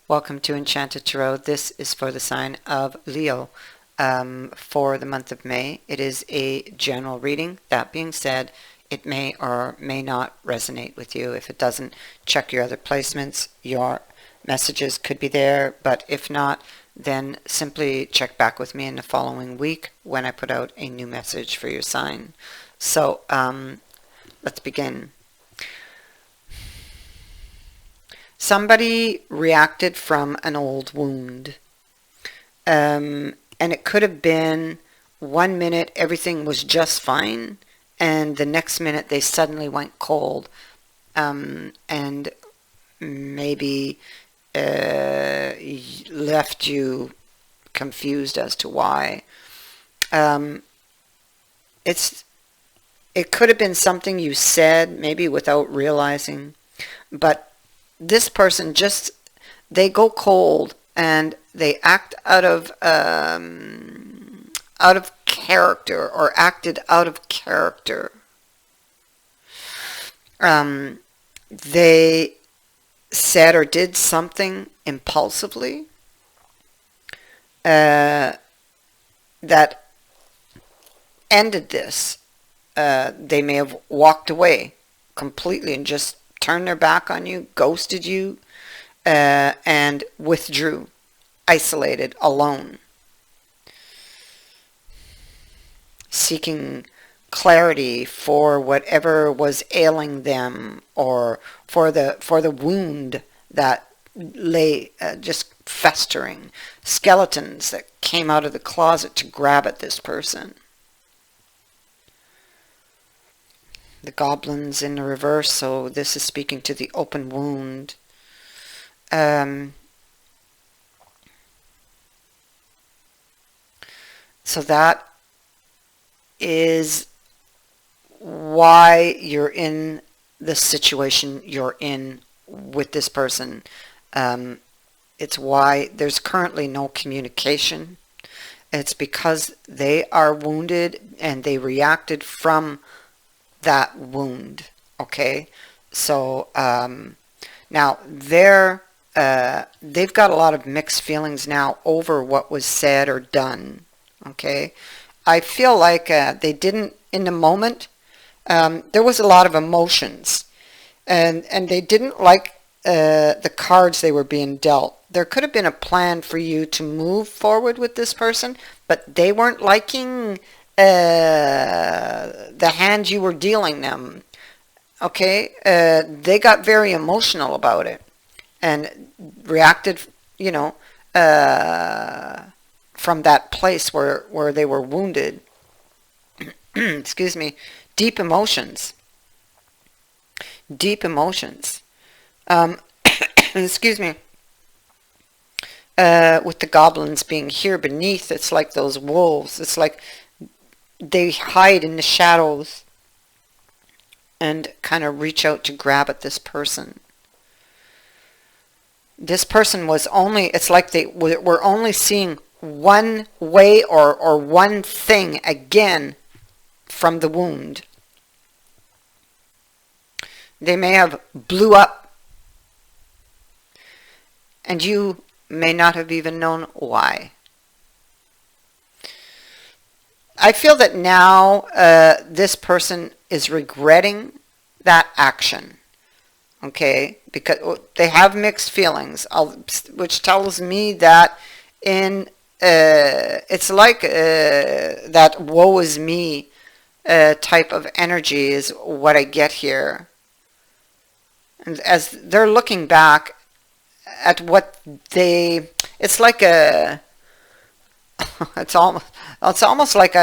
Welcome to Enchanted Tarot. This is for the sign of Leo for the month of May. It is a general reading. That being said, it may or may not resonate with you. If it doesn't, check your other placements. Your messages could be there, but if not, then simply check back with me in the following week when I put out a new message for your sign. So let's begin. Somebody reacted from an old wound. And it could have been 1 minute everything was just fine, and the next minute they suddenly went cold, and maybe left you confused as to why. It could have been something you said, maybe without realizing, but this person just, they go cold and they act out of character, or acted out of character. They said or did something impulsively that ended this. They may have walked away completely and just turned their back on you, ghosted you, and withdrew, isolated, alone, seeking clarity for whatever was ailing them, or for the wound that lay just festering, skeletons that came out of the closet to grab at this person. The goblins in the reverse, so this is speaking to the open wound. So that is why you're in the situation you're in with this person. It's why there's currently no communication. It's because they are wounded and they reacted from that wound. Okay, so now they've got a lot of mixed feelings now over what was said or done. Okay, I feel like they didn't, in the moment, there was a lot of emotions, and they didn't like the cards they were being dealt. There could have been a plan for you to move forward with this person, but they weren't liking the hand you were dealing them. Okay, they got very emotional about it and reacted, from that place where they were wounded. Excuse me. Deep emotions. Excuse me. With the goblins being here beneath, it's like those wolves. It's like they hide in the shadows and kind of reach out to grab at this person. This person was only, it's like they were only seeing one way or one thing again from the wound. They may have blew up, and you may not have even known why. I feel that now this person is regretting that action, okay, because they have mixed feelings, which tells me that it's like that woe is me type of energy is what I get here. And as they're looking back at what it's like it's almost like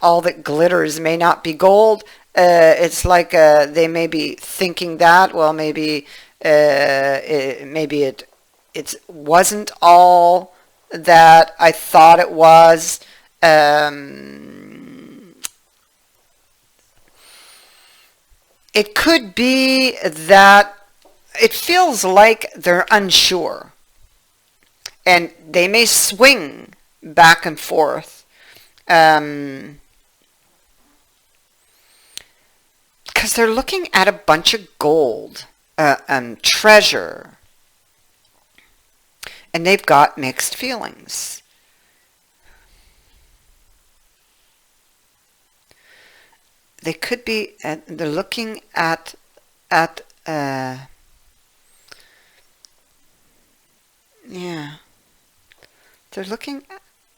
all that glitters may not be gold. It's like they may be thinking that, well, maybe it wasn't all that I thought it was. It could be that it feels like they're unsure, and they may swing back and forth because they're looking at a bunch of gold, treasure, and they've got mixed feelings. They could be, they're looking at yeah, they're looking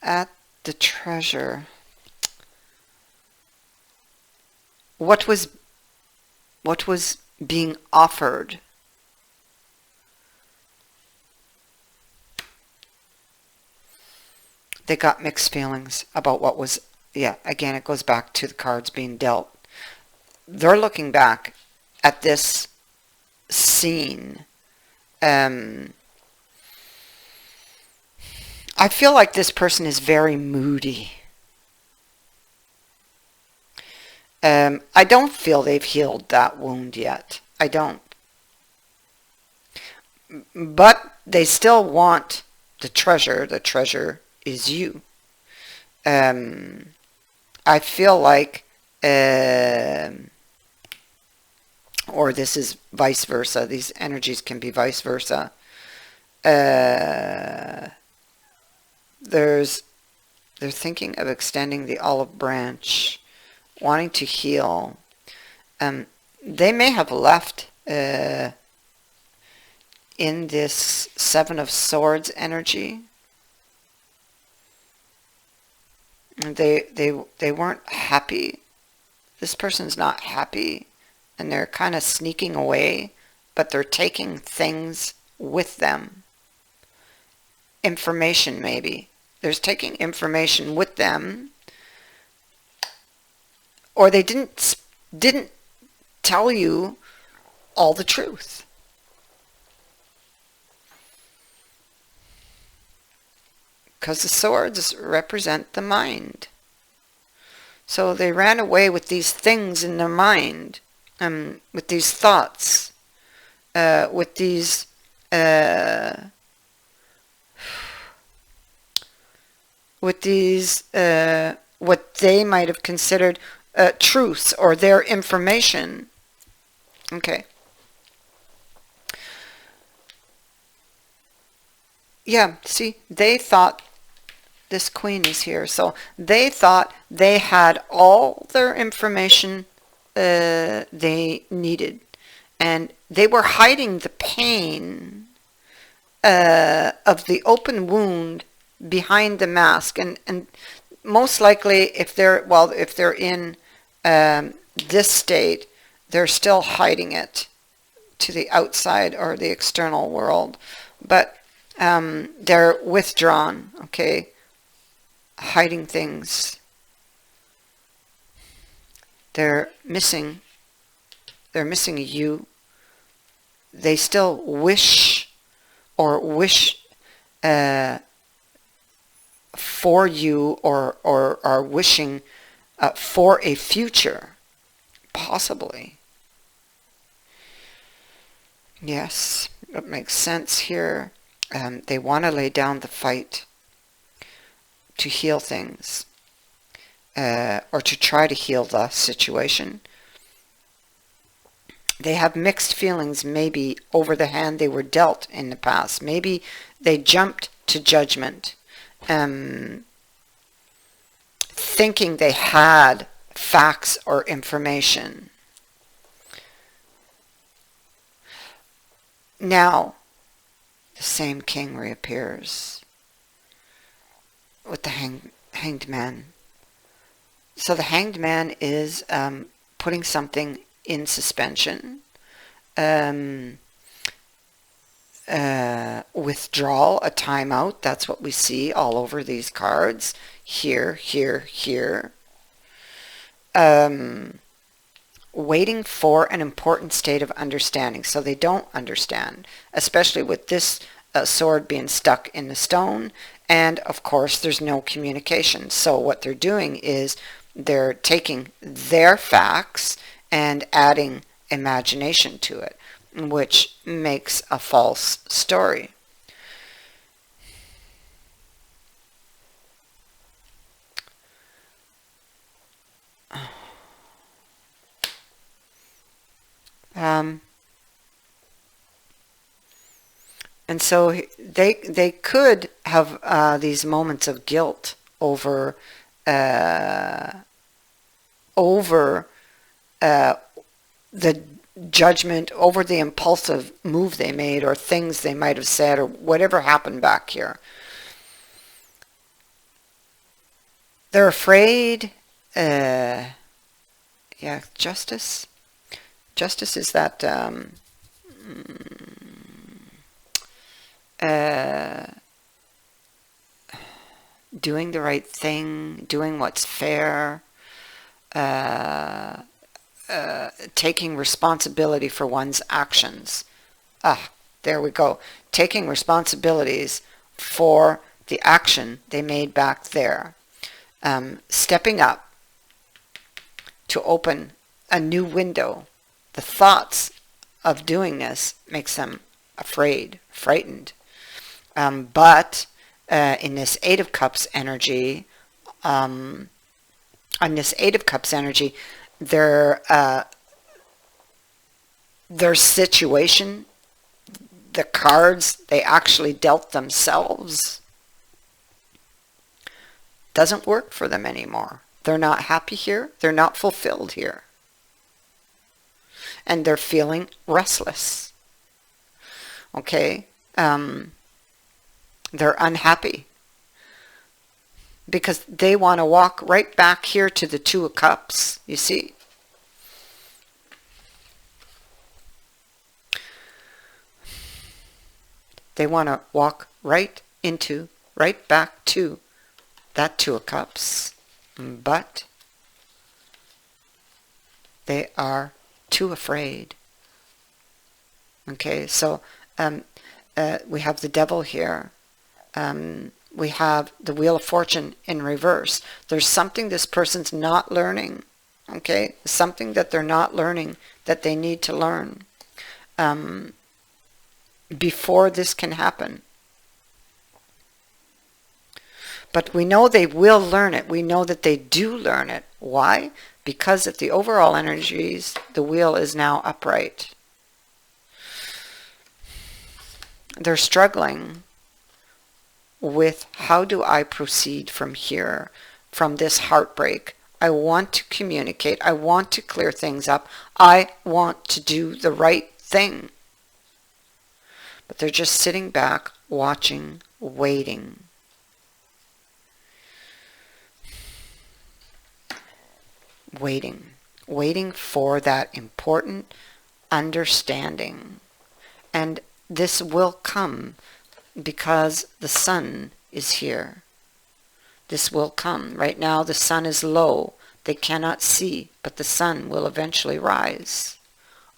at the treasure. What was being offered? They got mixed feelings about what was, yeah, again, it goes back to the cards being dealt. They're looking back at this scene. I feel like this person is very moody. I don't feel they've healed that wound yet. I don't. But they still want the treasure. The treasure is you. I feel like, or this is vice versa. These energies can be vice versa. They're thinking of extending the olive branch, wanting to heal. They may have left in this Seven of Swords energy. They weren't happy. This person's not happy, and they're kind of sneaking away, but they're taking things with them. Information, maybe. They're taking information with them, or they didn't tell you all the truth. Because the swords represent the mind. So they ran away with these things in their mind, with these thoughts, with these what they might have considered truths or their information. Okay. Yeah, see, they thought, this queen is here, so they thought they had all their information they needed, and they were hiding the pain of the open wound behind the mask, and most likely if they're in this state, they're still hiding it to the outside or the external world, but they're withdrawn, okay, hiding things. They're missing you. They still wish for you, or are wishing for a future, possibly. Yes, that makes sense here. They want to lay down the fight to heal things, or to try to heal the situation. They have mixed feelings maybe over the hand they were dealt in the past. Maybe they jumped to judgment, thinking they had facts or information. Now, the same king reappears with the hanged man. So the hanged man is putting something in suspension, withdrawal, a timeout. That's what we see all over these cards. Here, here, here. Waiting for an important state of understanding. So they don't understand, especially with this sword being stuck in the stone. And of course, there's no communication. So what they're doing is they're taking their facts and adding imagination to it, which makes a false story. And so they could have these moments of guilt over uh, over the judgment, over the impulsive move they made, or things they might have said, or whatever happened back here. They're afraid. Yeah, justice. Justice is that doing the right thing, doing what's fair, taking responsibility for one's actions. Ah, there we go. Taking responsibilities for the action they made back there. Stepping up to open a new window. The thoughts of doing this makes them afraid, frightened. But in this Eight of Cups energy, their situation, the cards they actually dealt themselves, doesn't work for them anymore. They're not happy here. They're not fulfilled here. And they're feeling restless. Okay? They're unhappy. Because they want to walk right back here to the Two of Cups, you see? They want to walk right back to that Two of Cups, but they are too afraid. Okay, so we have the Devil here. We have the Wheel of Fortune in reverse. There's something this person's not learning. Okay, something that they're not learning that they need to learn before this can happen. But we know they will learn it. We know that they do learn it. Why? Because at the overall energies, the wheel is now upright. They're struggling with, how do I proceed from here, from this heartbreak? I want to communicate. I want to clear things up. I want to do the right thing. But they're just sitting back, watching, waiting. Waiting for that important understanding. And this will come because the sun is here. This will come. Right now the sun is low. They cannot see, but the sun will eventually rise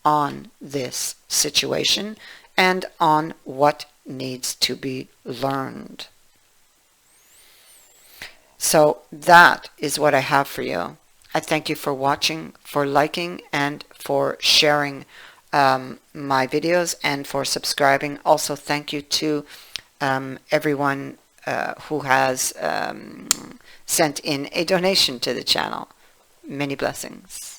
on this situation and on what needs to be learned. So that is what I have for you. I thank you for watching, for liking, and for sharing my videos, and for subscribing. Also, thank you to everyone who has sent in a donation to the channel. Many blessings.